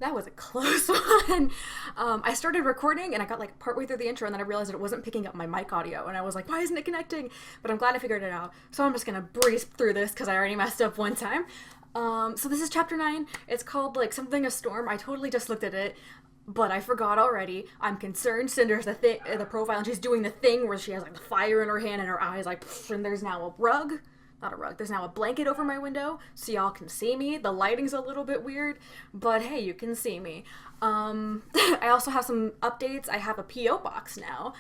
That was a close one. I started recording and I got like partway through the intro and then I realized that it wasn't picking up my mic audio and I was like, why isn't it connecting? But I'm glad I figured it out. So I'm just gonna breeze through this because I already messed up one time. So this is chapter 9. It's called like something a storm. I totally just looked at it, but I forgot already. I'm concerned. Cinder's the profile and she's doing the thing where she has like the fire in her hand and her eyes like, and there's now a rug. Not a rug. There's now a blanket over my window so y'all can see me. The lighting's a little bit weird, but hey, you can see me. I also have some updates. I have a P.O. box now.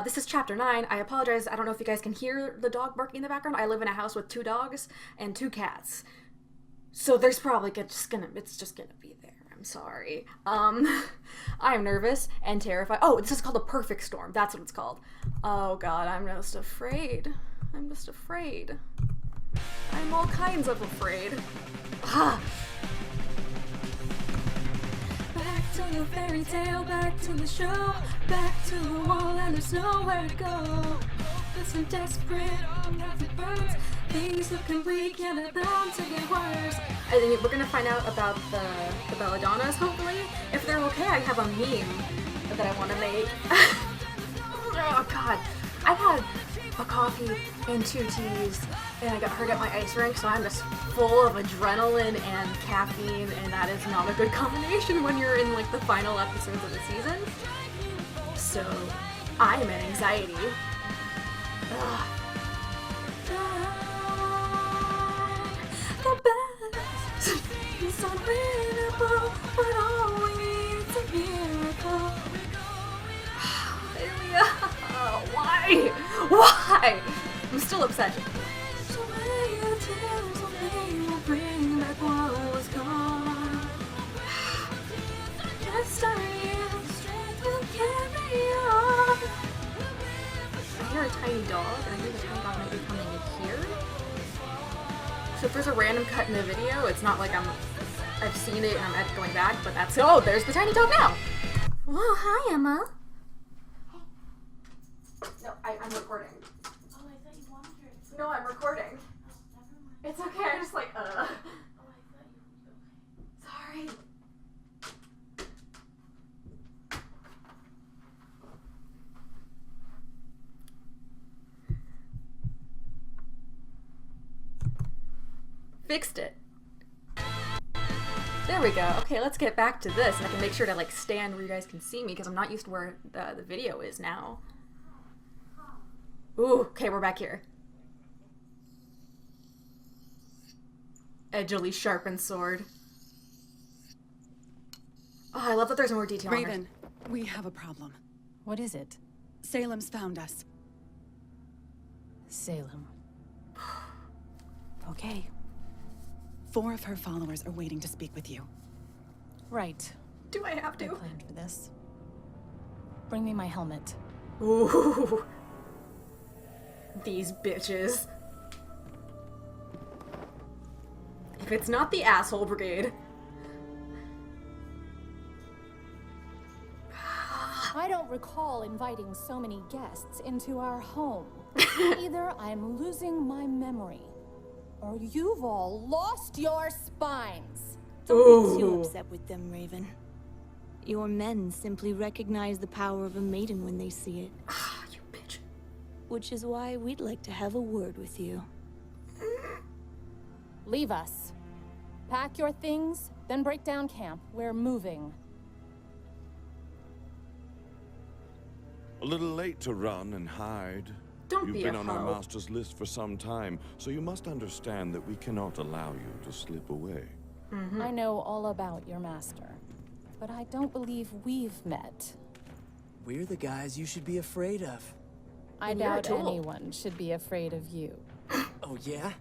This is chapter 9. I apologize. I don't know if you guys can hear the dog barking in the background. I live in a house with 2 dogs and 2 cats. So there's probably it's just gonna be there. I'm sorry. I'm nervous and terrified. Oh, this is called a perfect storm. That's what it's called. Oh god, I'm just afraid. I'm just afraid. I'm all kinds of afraid. Ah. Back to the fairy tale, back to the show, back to the wall and there's nowhere to go. Hopeless and desperate, nothing burns. Things looking weak, yeah, they're bound to get worse. I think we're gonna find out about the belladonnas, hopefully. If they're okay, I have a meme that I want to make. Oh god. I've had a coffee and 2 teas, and I got hurt at my ice rink, so I'm just full of adrenaline and caffeine, and that is not a good combination when you're in like the final episodes of the season. So I'm in anxiety. Ugh. The best is unreadable, but all we need is a miracle. Why? Why? I'm still upset. So many tears of pain will bring back what was gone. Just our youth, strength will carry on. I hear a tiny dog, and I think the tiny dog might be coming in here. So if there's a random cut in the video, it's not like I've seen it and I'm going back, but that's, oh, there's the tiny dog now. Oh, hi, Emma. No, I'm recording. Oh, I thought you wanted your... No, I'm recording. Oh, never mind. It's okay, I'm just like, Oh, I thought you... Okay. Sorry. Fixed it. There we go. Okay, let's get back to this, and I can make sure to like stand where you guys can see me because I'm not used to where the video is now. Ooh, okay, we're back here. Edgily sharpened sword. Oh, I love that there's more detail on her. Raven, we have a problem. What is it? Salem's found us. Salem. Okay. 4 of her followers are waiting to speak with you. Right. Do I have I to? planned for this. Bring me my helmet. Ooh. These bitches. If it's not the asshole brigade. I don't recall inviting so many guests into our home. Either I'm losing my memory, or you've all lost your spines. Don't be too upset with them, Raven. Your men simply recognize the power of a maiden when they see it. Ah, you bitch. Which is why we'd like to have a word with you. Leave us. Pack your things, then break down camp. We're moving. A little late to run and hide. Don't You've be been a on our hoe. master's list for some time, so you must understand that we cannot allow you to slip away. I know all about your master, but I don't believe we've met. We're the guys you should be afraid of. I You're a doubt tool. anyone should be afraid of you. Oh yeah?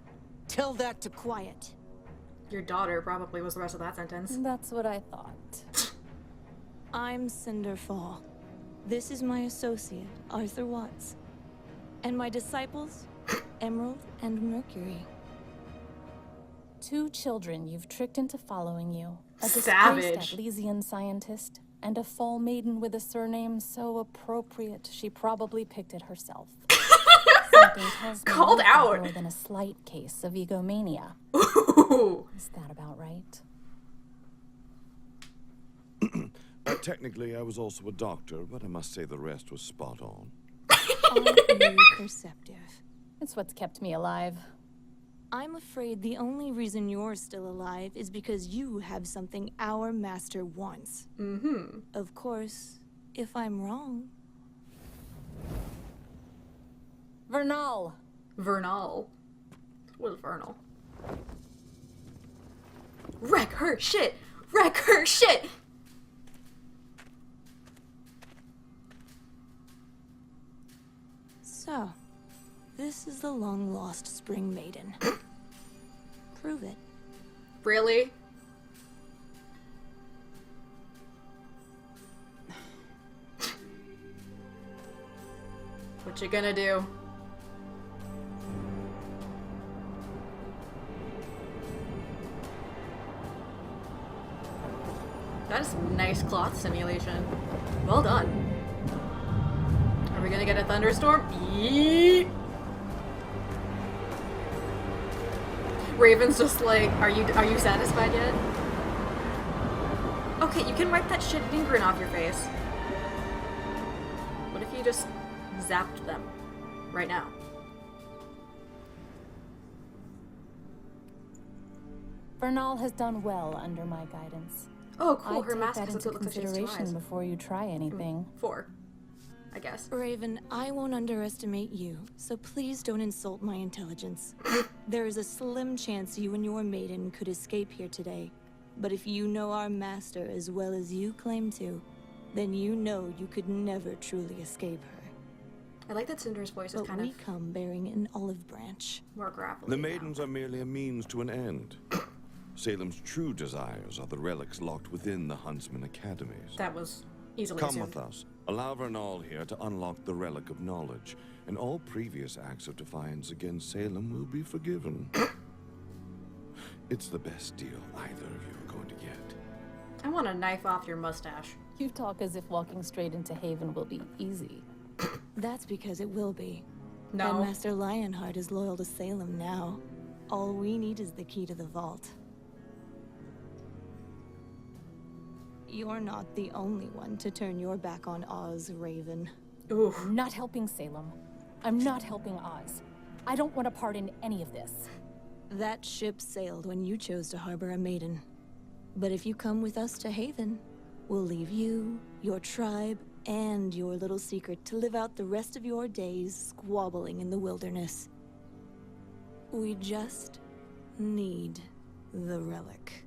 Tell that to... Quiet. Your daughter probably was the rest of that sentence. That's what I thought. I'm Cinder. This is my associate, Arthur Watts. And my disciples, Emerald and Mercury. 2 children you've tricked into following you. A Savage. disgraced Atlesian scientist, and a fall maiden with a surname so appropriate she probably picked it herself. Something tells me Called you've got out. more than a slight case of egomania. Ooh. Is that about right? Technically, I was also a doctor, but I must say the rest was spot on. Aren't you perceptive? It's what's kept me alive. I'm afraid the only reason you're still alive is because you have something our master wants. Mm-hmm. Of course, if I'm wrong. Vernal! Vernal. What was Vernal? Wreck her shit! Wreck her shit! So, this is the long-lost Spring Maiden. Prove it. Really? What you gonna do? That is nice cloth simulation. Well done. Are we gonna get a thunderstorm? Yeet! Raven's just like, are you satisfied yet? Okay, you can wipe that shit-eating grin off your face. What if you just zapped them right now? Vernal has done well under my guidance. Oh, cool. I'd Her take mask that has into what looks like she has two consideration eyes. before you try anything. 4, I guess. Raven, I won't underestimate you, so please don't insult my intelligence. There is a slim chance you and your maiden could escape here today. But if you know our master as well as you claim to, then you know you could never truly escape her. I like that Cinder's voice is But kind we of come bearing an olive branch. more gravelly The now. maidens are merely a means to an end. Salem's true desires are the relics locked within the Huntsman Academies. That was easily Come assumed. with us. Allow Vernal here to unlock the Relic of Knowledge, and all previous acts of defiance against Salem will be forgiven. It's the best deal either of you are going to get. I want to knife off your mustache. You talk as if walking straight into Haven will be easy. That's because it will be. No. And Master Lionheart is loyal to Salem now. All we need is the key to the vault. You're not the only one to turn your back on Oz, Raven. Oof. I'm not helping Salem. I'm not helping Oz. I don't want a part in any of this. That ship sailed when you chose to harbor a maiden. But if you come with us to Haven, we'll leave you, your tribe, and your little secret to live out the rest of your days squabbling in the wilderness. We just need the relic.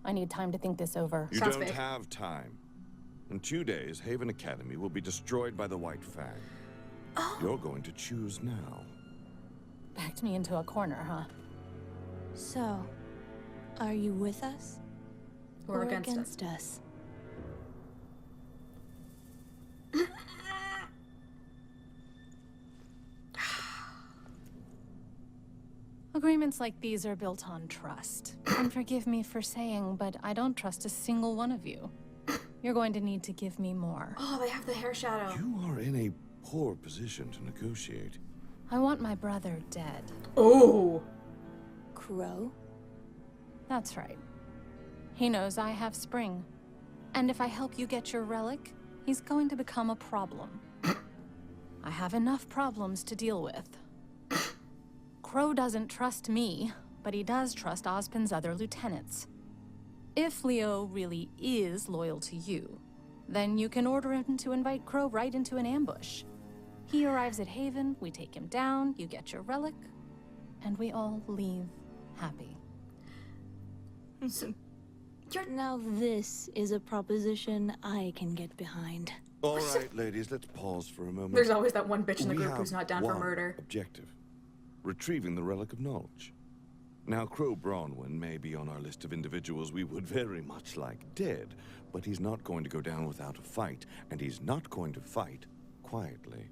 I need time to think this over. You Sounds don't fake. have time. In 2 days, Haven Academy will be destroyed by the White Fang. You're going to choose now. Backed me into a corner, huh? So, are you with us? Or against us. us? Agreements like these are built on trust. And forgive me for saying, but I don't trust a single one of you. You're going to need to give me more. Oh, they have the hair shadow. You are in a poor position to negotiate. I want my brother dead. Oh. Crow? That's right. He knows I have Spring. And if I help you get your relic, he's going to become a problem. I have enough problems to deal with. Crow doesn't trust me, but he does trust Ozpin's other lieutenants. If Leo really is loyal to you, then you can order him to invite Crow right into an ambush. He arrives at Haven, we take him down, you get your relic, and we all leave happy. Now this is a proposition I can get behind. All right, ladies, let's pause for a moment. There's always that one bitch in the We group have who's not down for one murder. objective. Retrieving the Relic of Knowledge. Now, Crow Bronwyn may be on our list of individuals we would very much like dead, but he's not going to go down without a fight, and he's not going to fight quietly.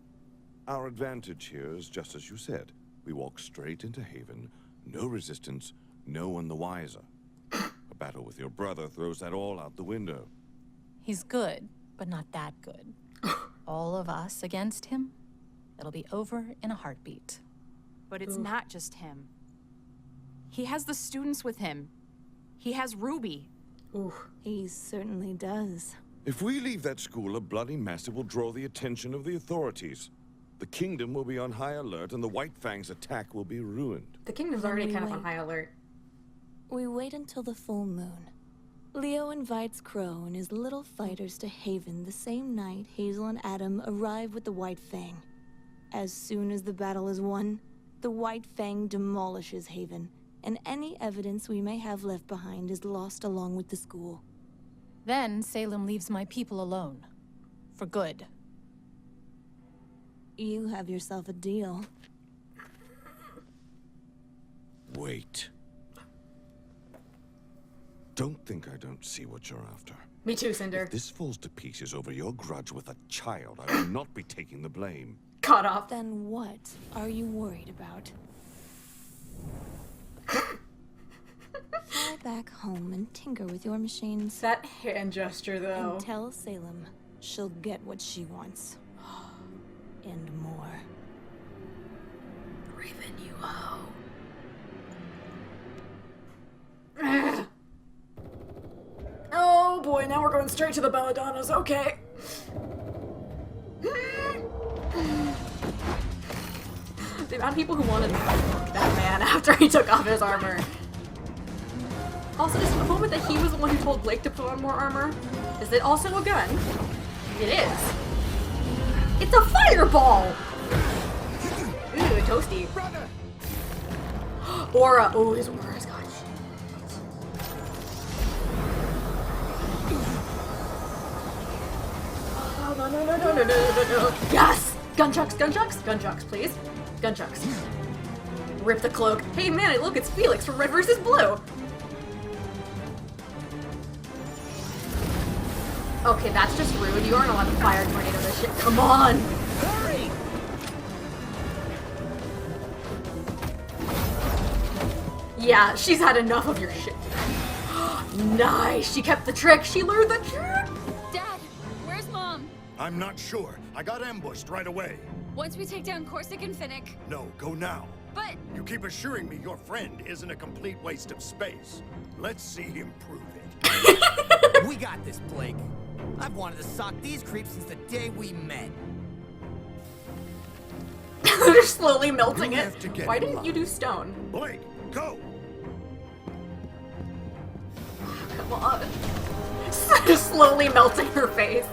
Our advantage here is just as you said. We walk straight into Haven, no resistance, no one the wiser. A battle with your brother throws that all out the window. He's good, but not that good. All of us against him, it'll be over in a heartbeat. But it's not just him. He has the students with him. He has RWBY. Ooh. He certainly does. If we leave that school a bloody mess, it will draw the attention of the authorities. The kingdom will be on high alert, and the White Fang's attack will be ruined. The kingdom's Then already we kind of on wait. high alert. We wait until the full moon. Leo invites Crow and his little fighters to Haven the same night Hazel and Adam arrive with the White Fang. As soon as the battle is won, the White Fang demolishes Haven, and any evidence we may have left behind is lost along with the school. Then Salem leaves my people alone. For good. You have yourself a deal. Wait. Don't think I don't see what you're after. Me too, Cinder. If this falls to pieces over your grudge with a child, I will not be taking the blame. Caught off. Then what are you worried about? Fly back home and tinker with your machines. That hand gesture, though. And tell Salem she'll get what she wants. And more. Raven, you hoe. Oh boy, now we're going straight to the Belladonnas, okay. The amount of people who wanted to fuck that man after he took off his armor. Also, just the moment that he was the one who told Blake to put on more armor, is it also a gun? It is. It's a fireball! Ooh, toasty. Aura. Oh, his aura's got shit. Oh, no. Yes! Gunchucks, gunchucks, gunchucks, please. Gunchucks. Rip the cloak. Hey man, look, it's Felix from Red vs. Blue. Okay, that's just rude. You aren't allowed to fire a tornado this shit. Come on! Hurry! Yeah, she's had enough of your shit. Nice! She kept the trick! She learned the trick! Dad, where's Mom? I'm not sure. I got ambushed right away. Once we take down Corsic and Finnick. No, go now. But You keep assuring me your friend isn't a complete waste of space. Let's see him prove it. We got this, Blake. I've wanted to sock these creeps since the day we met. They're slowly melting You it. have to get Why in didn't you line. do stone? Blake, go! Come on. Slowly melting her face.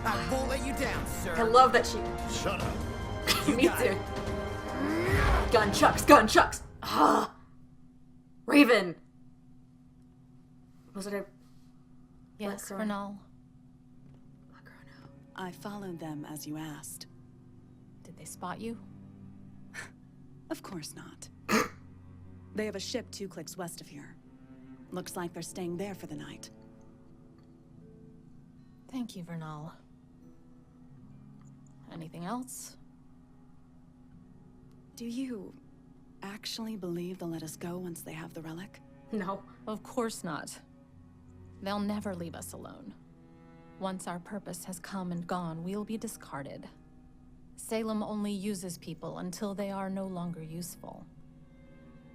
I won't let you down, sir. I love that she... Shut up. Me got too. it. Gunchucks, gunchucks. Ah. Raven. Was it a... Yes, Black Renal. I followed them as you asked. Did they spot you? Of course not. They have a ship 2 clicks west of here. Looks like they're staying there for the night. Thank you, Vernal. Anything else? Do you actually believe they'll let us go once they have the relic? No. Of course not. They'll never leave us alone. Once our purpose has come and gone, we'll be discarded. Salem only uses people until they are no longer useful.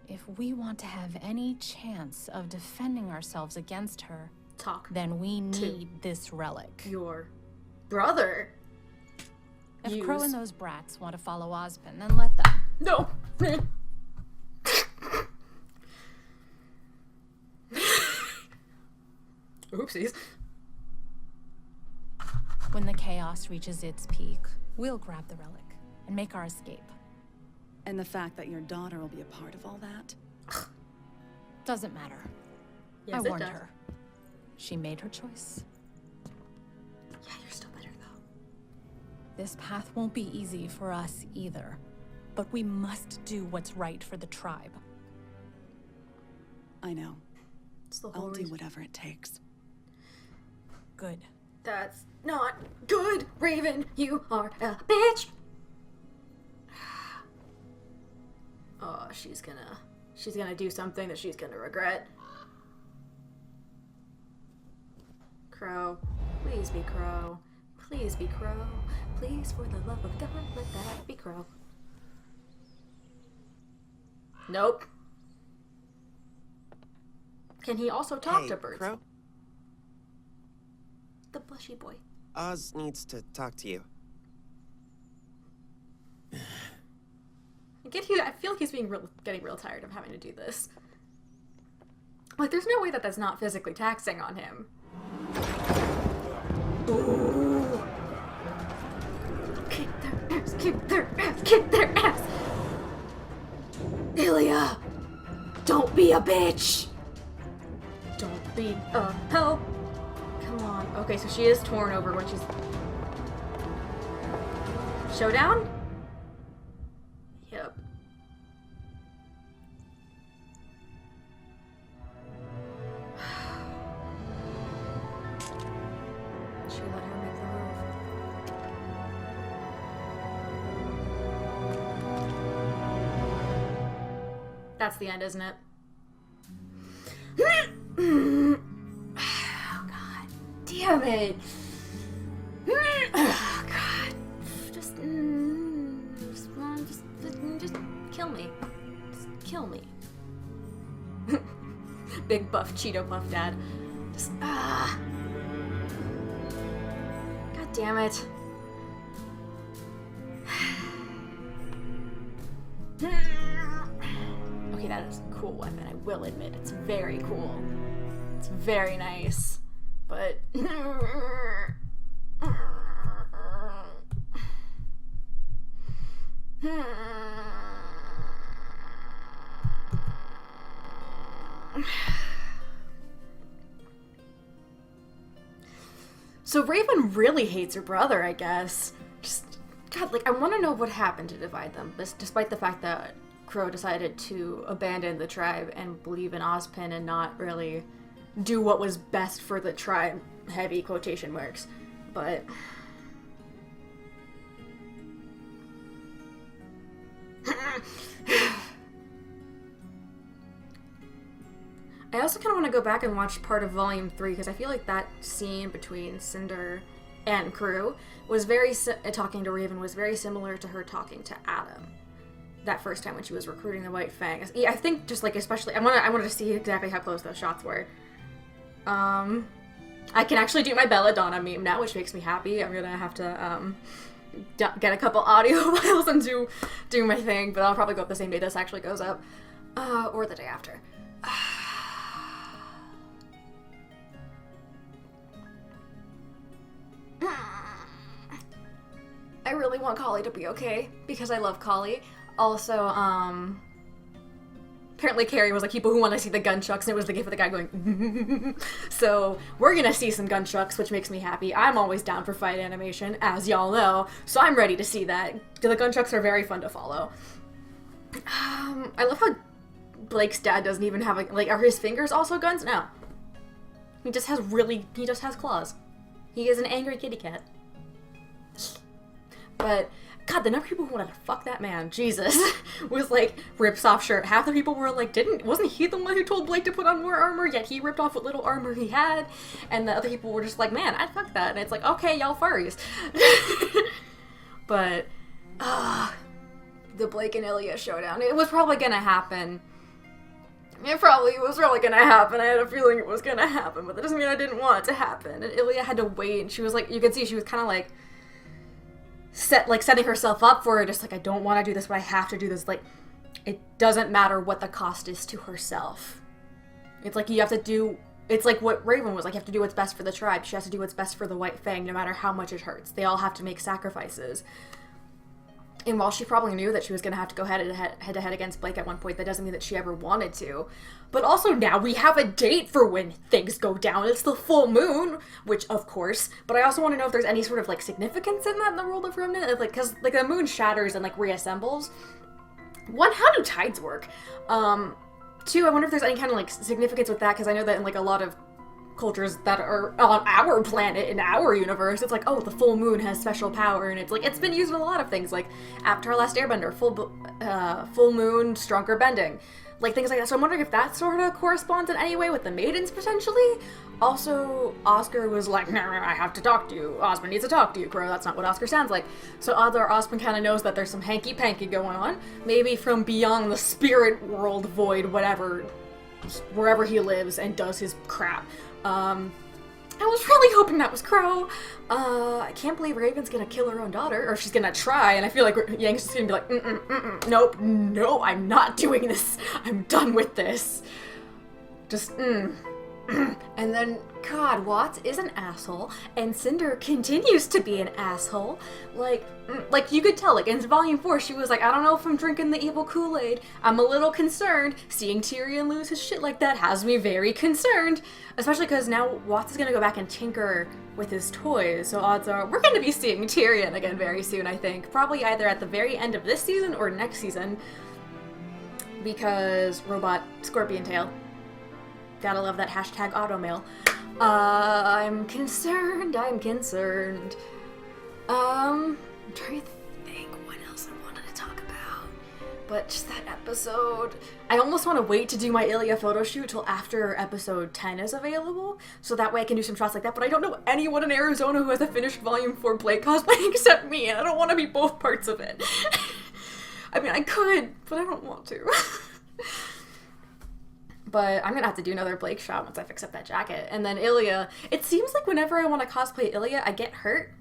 If we want to have any chance of defending ourselves against her, Talk then we need this relic. your brother. If Crow use- and those brats want to follow Ozpin, then let them. No. Oopsies. When the chaos reaches its peak, we'll grab the relic and make our escape. And the fact that your daughter will be a part of all that? Doesn't matter. Yes, I it warned does. her. She made her choice. Yeah, you're still better though. This path won't be easy for us either, but we must do what's right for the tribe. I know. It's the whole I'll do reason. whatever it takes. Good. That's not good, Raven. You are a bitch. Oh, she's gonna do something that she's gonna regret. Crow, please be Crow. Please be Crow. Please, for the love of God, let that be Crow. Nope. can he also talk Hey, to birds? Crow? The bushy boy. Oz needs to talk to you. I feel like he's getting real tired of having to do this. Like, there's no way that that's not physically taxing on him. Ooh. Kick their ass, kick their ass, kick their ass! Ilya! Don't be a bitch! Don't be a help! Come on. Okay, so she is torn over when she's... Showdown? Yep. She let her make the move. That's the end, isn't it? Oh, God. Damn it. Oh, God. Just kill me. Just kill me. Big buff Cheeto Puff Dad. Just, God damn it. Okay, that is a cool weapon, I will admit. It's very cool. It's very nice. But... So Raven really hates her brother, I guess. Just, God, like, I want to know what happened to divide them, despite the fact that Crow decided to abandon the tribe and believe in Ozpin and not really do what was best for the tribe. Heavy quotation marks. But... I also kind of want to go back and watch part of Volume 3, because I feel like that scene between Cinder and Crew was talking to Raven was very similar to her talking to Adam that first time when she was recruiting the White Fang. I think just like especially, I wanted to see exactly how close those shots were. I can actually do my Belladonna meme now, which makes me happy. I'm gonna have to get a couple audio files and do my thing, but I'll probably go up the same day this actually goes up, or the day after. I really want Collie to be okay, because I love Collie. Also, apparently Carrie was like, people who want to see the gunchucks, and it was the gif of the guy going, so we're gonna see some gunchucks, which makes me happy. I'm always down for fight animation, as y'all know, so I'm ready to see that. The gunchucks are very fun to follow. I love how Blake's dad doesn't even have, are his fingers also guns? No. He just has claws. He is an angry kitty cat. But, God, the number of people who wanted to fuck that man, Jesus, was like, rips off shirt. Half the people were like, wasn't he the one who told Blake to put on more armor, yet he ripped off what little armor he had? And the other people were just like, man, I'd fuck that. And it's like, okay, y'all furries. But, the Blake and Ilya showdown, it was probably gonna happen. It probably was really gonna happen. I had a feeling it was gonna happen, but that doesn't mean I didn't want it to happen. And Ilya had to wait, and she was like, you could see she was kind of like, setting herself up for it, just like, I don't want to do this, but I have to do this. Like, it doesn't matter what the cost is to herself. It's like you have to do, it's like what Raven was like, you have to do what's best for the tribe. She has to do what's best for the White Fang, no matter how much it hurts. They all have to make sacrifices. And while she probably knew that she was going to have to go head to head against Blake at one point, that doesn't mean that she ever wanted to. But also now we have a date for when things go down. It's the full moon, which of course. But I also want to know if there's any sort of like significance in that in the world of Remnant, like because like the moon shatters and like reassembles. One, how do tides work? Two, I wonder if there's any kind of like significance with that, because I know that in like a lot of cultures that are on our planet, in our universe, it's like, oh, the full moon has special power, and it's like, it's been used in a lot of things, like Avatar Last Airbender, full moon, stronger bending, like things like that. So I'm wondering if that sort of corresponds in any way with the maidens, potentially. Also, Oscar was like, no, I have to talk to you. Osmond needs to talk to you, Crow. That's not what Oscar sounds like. So either Osmond kind of knows that there's some hanky-panky going on, maybe from beyond the spirit world void, whatever wherever he lives and does his crap. I was really hoping that was Crow. I can't believe Raven's gonna kill her own daughter, or she's gonna try, and I feel like Yang's just gonna be like, nope, no, I'm not doing this. I'm done with this. Just, And then, God, Watts is an asshole, and Cinder continues to be an asshole. Like you could tell, like, in Volume 4, she was like, I don't know if I'm drinking the evil Kool-Aid. I'm a little concerned. Seeing Tyrion lose his shit like that has me very concerned. Especially because now Watts is gonna go back and tinker with his toys, so odds are we're gonna be seeing Tyrion again very soon, I think. Probably either at the very end of this season or next season. Because robot scorpion tail. Gotta love that hashtag automail. I'm concerned. I'm trying to think what else I wanted to talk about. But just that episode. I almost want to wait to do my Ilya photo shoot till after episode 10 is available, so that way I can do some shots like that, but I don't know anyone in Arizona who has a finished Volume 4 Blake cosplay except me, and I don't want to be both parts of it. I mean, I could, but I don't want to. But I'm gonna have to do another Blake shot once I fix up that jacket. And then Ilya, it seems like whenever I want to cosplay Ilya, I get hurt.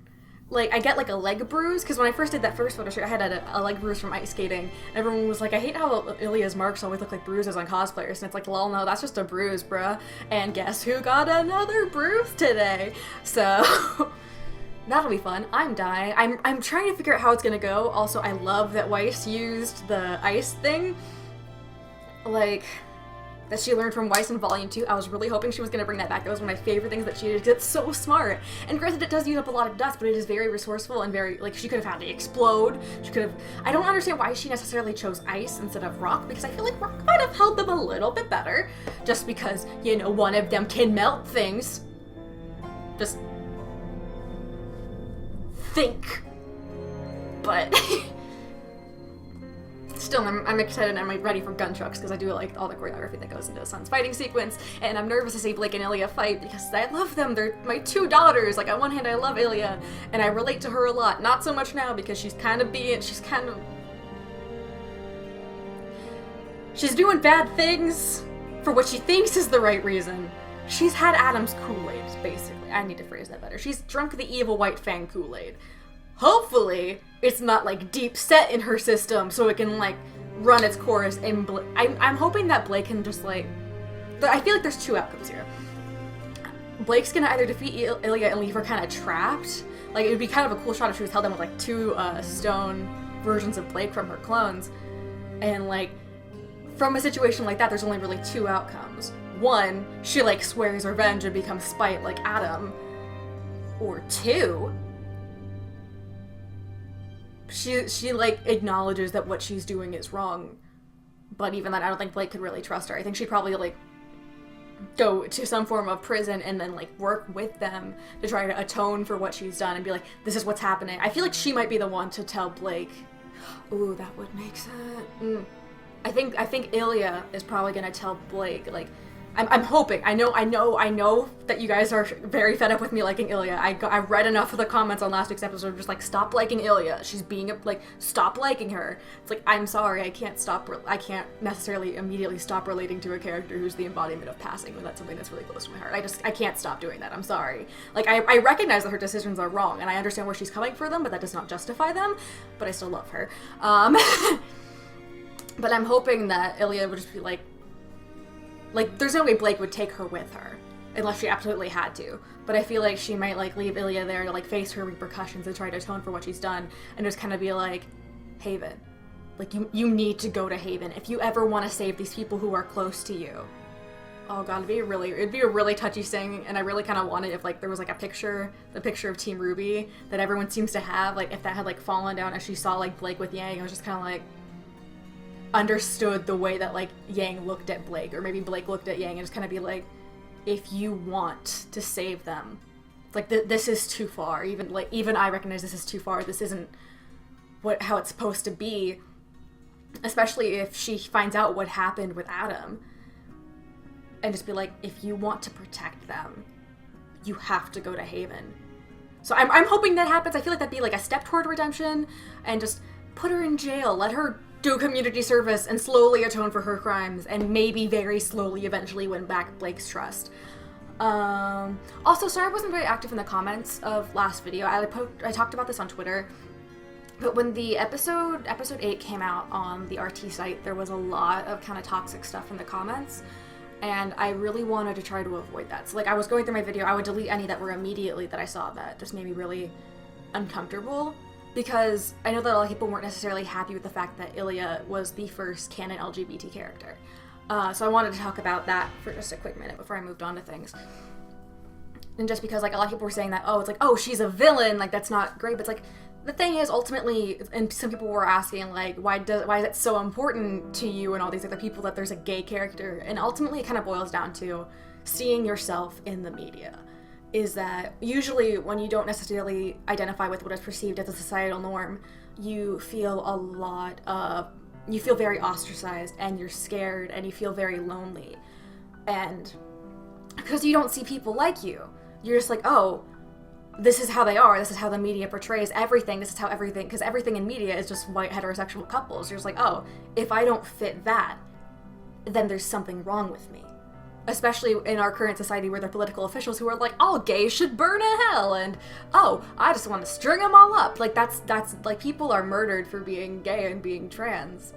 Like, I get like a leg bruise, because when I first did that first photo shoot, I had a leg bruise from ice skating. And everyone was like, I hate how Ilya's marks always look like bruises on cosplayers. And it's like, lol, no, that's just a bruise, bruh. And guess who got another bruise today? So, that'll be fun. I'm dying. I'm trying to figure out how it's gonna go. Also, I love that Weiss used the ice thing. Like, that she learned from Weiss in Volume 2. I was really hoping she was going to bring that back. That was one of my favorite things that she did, because it's so smart. And granted, it does use up a lot of dust, but it is very resourceful and very, like, she could have had it explode. She could have... I don't understand why she necessarily chose ice instead of rock, because I feel like rock might have held them a little bit better. Just because, you know, one of them can melt things. Just... think. But... Still, I'm excited and I'm ready for gun trucks because I do like all the choreography that goes into the Sun's fighting sequence, and I'm nervous to see Blake and Ilya fight because I love them. They're my two daughters. Like, on one hand, I love Ilya and I relate to her a lot. Not so much now because she's doing bad things for what she thinks is the right reason. She's had Adam's Kool-Aid, basically. I need to phrase that better. She's drunk the evil White Fang Kool-Aid. Hopefully, it's not, like, deep set in her system so it can, like, run its course in I'm hoping that Blake can just, like... I feel like there's two outcomes here. Blake's gonna either defeat Ilya and leave her kind of trapped. Like, it would be kind of a cool shot if she was held down with, like, two stone versions of Blake from her clones. And, like, from a situation like that, there's only really two outcomes. One, she, like, swears revenge and becomes spite like Adam. Or two... She like acknowledges that what she's doing is wrong, but even then I don't think Blake could really trust her. I think she'd probably like go to some form of prison and then like work with them to try to atone for what she's done and be like, this is what's happening. I feel like she might be the one to tell Blake. Ooh, that would make sense. I think Ilya is probably gonna tell Blake, like, I'm hoping. I know that you guys are very fed up with me liking Ilya. I read enough of the comments on last week's episode, just like, stop liking Ilya. She's being like, stop liking her. It's like, I'm sorry, I can't necessarily immediately stop relating to a character who's the embodiment of passing when that's something that's really close to my heart. I can't stop doing that. I'm sorry. Like, I recognize that her decisions are wrong, and I understand where she's coming for them, but that does not justify them. But I still love her. But I'm hoping that Ilya would just be like, there's no way Blake would take her with her, unless she absolutely had to. But I feel like she might, like, leave Ilya there to, like, face her repercussions and try to atone for what she's done, and just kind of be like, Haven. Like, you need to go to Haven if you ever want to save these people who are close to you. Oh god, it'd be a really touchy thing, and I really kind of wanted if, like, there was, like, the picture of Team RWBY that everyone seems to have, like, if that had, like, fallen down as she saw, like, Blake with Yang, I was just kind of like, understood the way that, like, Yang looked at Blake, or maybe Blake looked at Yang and just kind of be like, if you want to save them, like, this is too far. Even I recognize this is too far. This isn't how it's supposed to be, especially if she finds out what happened with Adam, and just be like, if you want to protect them, you have to go to Haven. So I'm hoping that happens. I feel like that'd be like a step toward redemption, and just put her in jail, let her do community service and slowly atone for her crimes, and maybe very slowly eventually win back Blake's trust. Also, sorry I wasn't very active in the comments of last video. I talked about this on Twitter, but when the episode 8 came out on the RT site, there was a lot of kind of toxic stuff in the comments, and I really wanted to try to avoid that. So like, I was going through my video, I would delete any that were immediately that I saw that just made me really uncomfortable, because I know that a lot of people weren't necessarily happy with the fact that Ilya was the first canon LGBT character. So I wanted to talk about that for just a quick minute before I moved on to things. And just because like a lot of people were saying that, oh, it's like, oh, she's a villain, like that's not great, but it's like, the thing is ultimately, and some people were asking like, why is it so important to you and all these other people that there's a gay character? And ultimately it kind of boils down to seeing yourself in the media. Is that usually when you don't necessarily identify with what is perceived as a societal norm, you feel you feel very ostracized, and you're scared, and you feel very lonely. And because you don't see people like you, you're just like, oh, this is how they are, this is how the media portrays everything, this is how everything, because everything in media is just white heterosexual couples. You're just like, oh, if I don't fit that, then there's something wrong with me. Especially in our current society where there are political officials who are like, all gays should burn in hell, and oh, I just want to string them all up. Like that's like, people are murdered for being gay and being trans.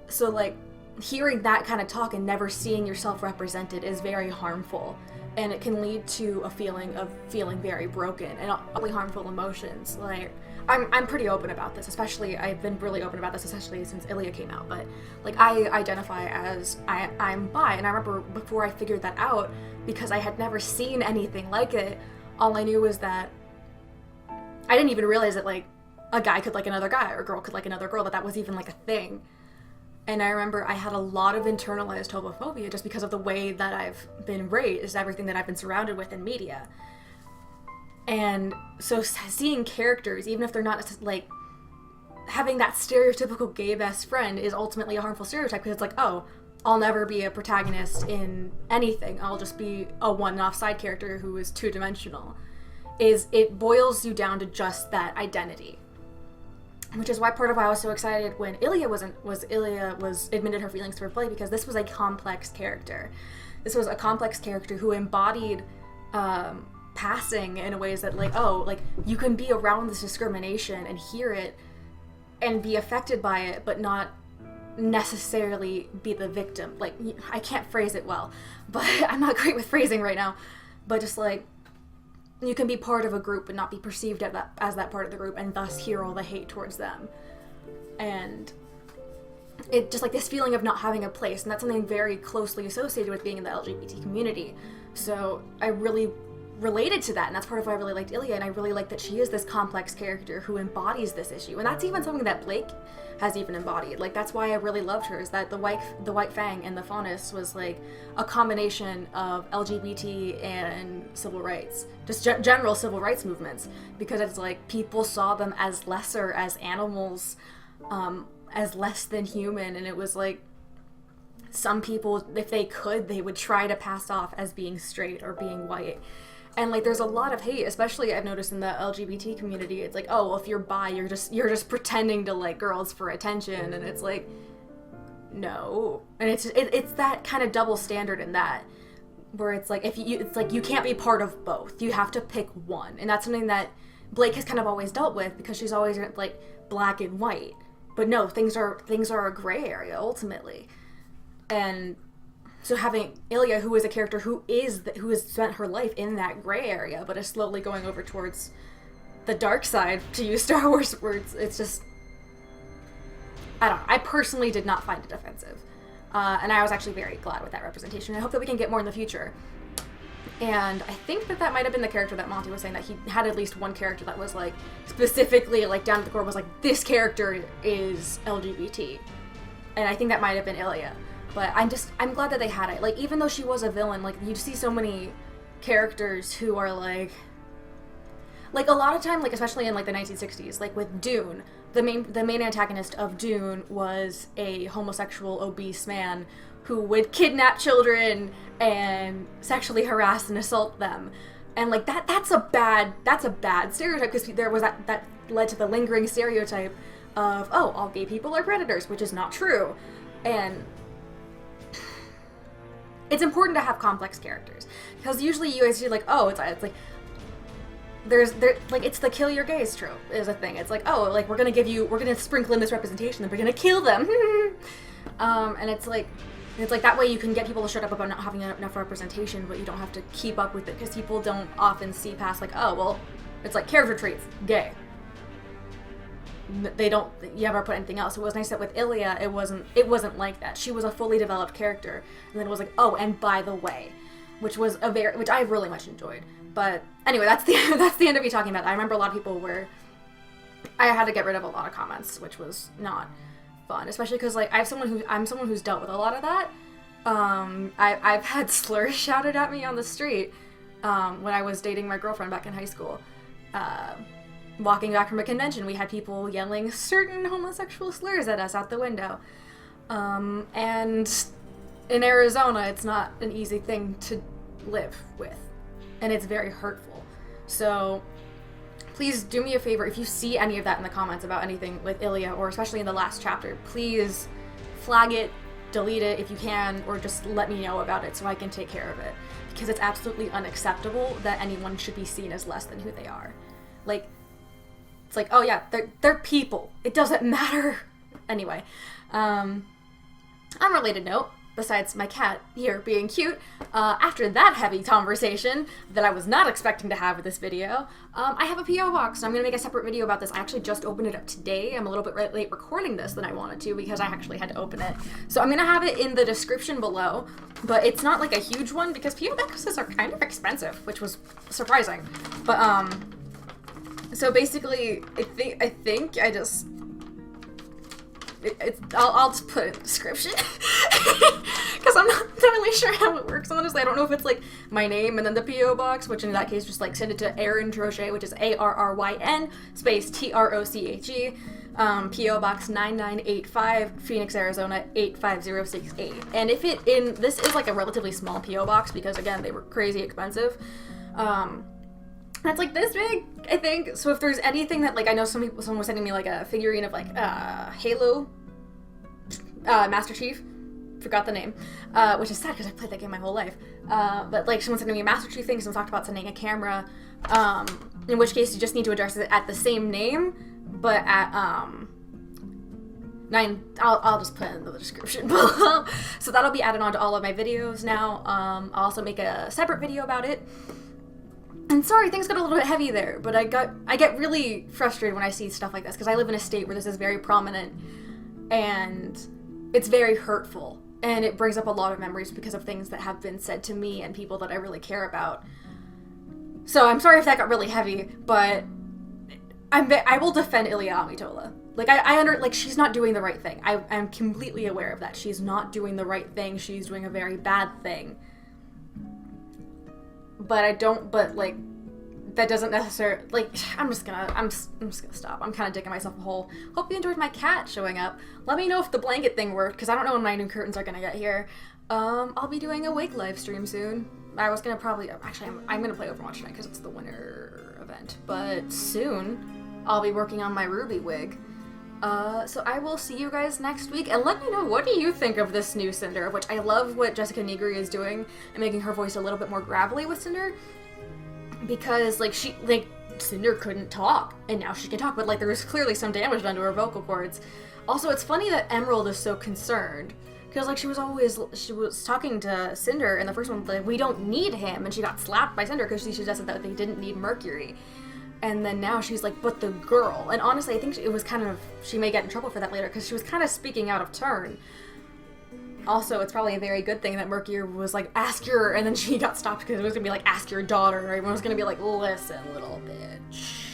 So like, hearing that kind of talk and never seeing yourself represented is very harmful, and it can lead to a feeling of feeling very broken and really harmful emotions. Like, I'm pretty open about this, especially I've been really open about this, especially since Ilya came out, but like, I identify as I'm bi, and I remember before I figured that out, because I had never seen anything like it, all I knew was that I didn't even realize that like a guy could like another guy, or a girl could like another girl, that was even like a thing. And I remember I had a lot of internalized homophobia just because of the way that I've been raised, everything that I've been surrounded with in media. And so seeing characters, even if they're not like having that stereotypical gay best friend, is ultimately a harmful stereotype, because it's like, oh, I'll never be a protagonist in anything, I'll just be a one-off side character who is two-dimensional. It boils you down to just that identity. Which is why part of why I was so excited when Ilya was admitted her feelings toward Blake, because this was a complex character. This was a complex character who embodied passing in ways that like, oh, like you can be around this discrimination and hear it and be affected by it, but not necessarily be the victim. Like, I can't phrase it well, but I'm not great with phrasing right now, but just like, you can be part of a group and not be perceived as that part of the group, and thus hear all the hate towards them. And it just like this feeling of not having a place, and that's something very closely associated with being in the LGBT community. So I really related to that, and that's part of why I really liked Ilya, and I really like that she is this complex character who embodies this issue, and that's even something that Blake has even embodied. Like, that's why I really loved her, is that the White Fang and the Faunus was like a combination of LGBT and civil rights, just general civil rights movements, because it's like people saw them as lesser, as animals, as less than human, and it was like some people, if they could, they would try to pass off as being straight or being white. And like, there's a lot of hate, especially I've noticed in the LGBT community. It's like, oh, well, if you're bi, you're just pretending to like girls for attention, and it's like, no. And it's that kind of double standard in that, where it's like, it's like you can't be part of both. You have to pick one, and that's something that Blake has kind of always dealt with, because she's always like black and white. But no, things are a gray area ultimately, and so having Ilya, who is a character who has spent her life in that gray area, but is slowly going over towards the dark side, to use Star Wars words, it's just, I don't know. I personally did not find it offensive. And I was actually very glad with that representation. I hope that we can get more in the future. And I think that might have been the character that Monty was saying, that he had at least one character that was like, specifically like down to the core was like, this character is LGBT. And I think that might have been Ilya. But I'm glad that they had it. Like, even though she was a villain, like, you see so many characters who are like a lot of time, like, especially in like the 1960s, like with Dune, the main antagonist of Dune was a homosexual obese man who would kidnap children and sexually harass and assault them. And like that's a bad stereotype, because there was that led to the lingering stereotype of, oh, all gay people are predators, which is not true. And it's important to have complex characters, because usually you guys see like, oh, it's like like it's the kill your gays trope is a thing. It's like, oh, like we're gonna sprinkle in this representation, then we're gonna kill them. And it's like that way you can get people to shut up about not having enough representation, but you don't have to keep up with it, because people don't often see past like, oh, well, it's like character traits, gay. They don't, you ever put anything else. It was nice that with Ilya, it wasn't like that. She was a fully developed character, and then it was like, oh, and by the way, which I really much enjoyed. But anyway, that's the end of me talking about that. I remember a lot of people I had to get rid of a lot of comments, which was not fun, especially because like I'm someone who's dealt with a lot of that. I've had slurs shouted at me on the street when I was dating my girlfriend back in high school. Walking back from a convention, we had people yelling certain homosexual slurs at us out the window. And in Arizona, it's not an easy thing to live with, and it's very hurtful. So please do me a favor, if you see any of that in the comments about anything with Ilya, or especially in the last chapter, please flag it, delete it if you can, or just let me know about it so I can take care of it, because it's absolutely unacceptable that anyone should be seen as less than who they are. Like, it's like, oh yeah, they're people. It doesn't matter. Anyway, unrelated note, besides my cat here being cute, after that heavy conversation that I was not expecting to have with this video, I have a P.O. box, and I'm going to make a separate video about this. I actually just opened it up today. I'm a little bit late recording this than I wanted to, because I actually had to open it. So I'm going to have it in the description below, but it's not like a huge one, because P.O. boxes are kind of expensive, which was surprising. But, so basically, I think I just... I'll just put it in the description, because I'm not entirely sure how it works, honestly. I don't know if it's like my name and then the P.O. box, which in that case just like send it to Arryn Troche, which is ARRYN space TROCHE, P.O. Box 9985, Phoenix, Arizona 85068. And this is like a relatively small P.O. box, because again, they were crazy expensive. It's like this big, I think. So if there's anything that, like, I know someone was sending me like a figurine of like Halo Master Chief, forgot the name, which is sad because I played that game my whole life. But like someone sending me a Master Chief thing, someone talked about sending a camera, in which case you just need to address it at the same name, but at I'll just put it in the description below. So that'll be added on to all of my videos now. I'll also make a separate video about it. And sorry, things got a little bit heavy there, but I get really frustrated when I see stuff like this, because I live in a state where this is very prominent, and it's very hurtful, and it brings up a lot of memories because of things that have been said to me and people that I really care about. So I'm sorry if that got really heavy, but I will defend Ilya Amitola. Like, she's not doing the right thing. I'm completely aware of that. She's not doing the right thing. She's doing a very bad thing. But like, that doesn't necessarily, like, I'm just gonna stop. I'm kind of digging myself a hole. Hope you enjoyed my cat showing up. Let me know if the blanket thing worked, because I don't know when my new curtains are gonna get here. I'll be doing a wig live stream soon. I was gonna actually, I'm gonna play Overwatch tonight, because it's the winter event. But soon, I'll be working on my RWBY wig. So I will see you guys next week, and let me know, what do you think of this new Cinder, which I love what Jessica Negri is doing, and making her voice a little bit more gravelly with Cinder, because, like, Cinder couldn't talk, and now she can talk, but, like, there was clearly some damage done to her vocal cords. Also, it's funny that Emerald is so concerned, because, like, she was talking to Cinder in the first one, like, we don't need him, and she got slapped by Cinder because she suggested that they didn't need Mercury. And then now she's like, but the girl. And honestly, I think it was kind of, she may get in trouble for that later, because she was kind of speaking out of turn. Also, it's probably a very good thing that Mercury was like, ask your, and then she got stopped, because it was going to be like, ask your daughter. Everyone was going to be like, listen, little bitch.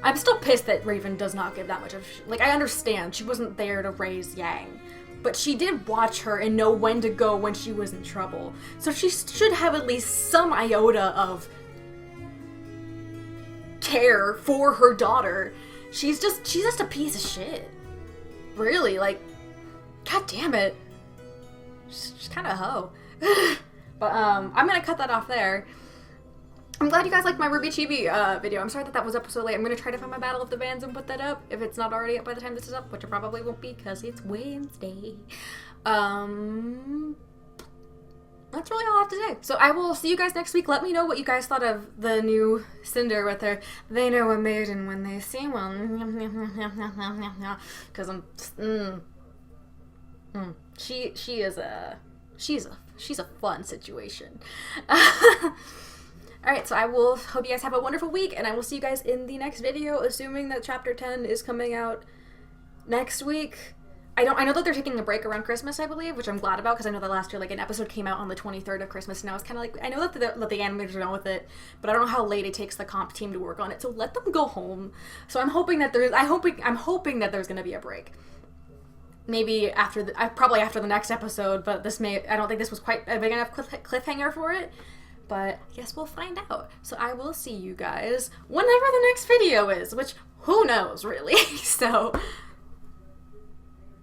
I'm still pissed that Raven does not give that much of, like, I understand, she wasn't there to raise Yang. But she did watch her and know when to go when she was in trouble. So she should have at least some iota of care for her daughter. She's just a piece of shit. Really, like, god damn it. She's kind of a hoe. But I'm gonna cut that off there. I'm glad you guys liked my RWBY Chibi video. I'm sorry that was up so late. I'm going to try to find my Battle of the Bands and put that up if it's not already up by the time this is up, which it probably won't be because it's Wednesday. That's really all I have to say. So I will see you guys next week. Let me know what you guys thought of the new Cinder with her "they know a maiden when they see one." Because she's a fun situation. Alright, so I will hope you guys have a wonderful week, and I will see you guys in the next video, assuming that chapter 10 is coming out next week. I know that they're taking a break around Christmas, I believe, which I'm glad about, because I know that last year, like, an episode came out on the 23rd of Christmas, and I was kind of like, I know that the animators are done with it, but I don't know how late it takes the comp team to work on it, so let them go home. So I'm hoping that I'm hoping that there's going to be a break. Maybe probably after the next episode, but I don't think this was quite a big enough cliffhanger for it. But I guess we'll find out. So I will see you guys whenever the next video is, which who knows, really. So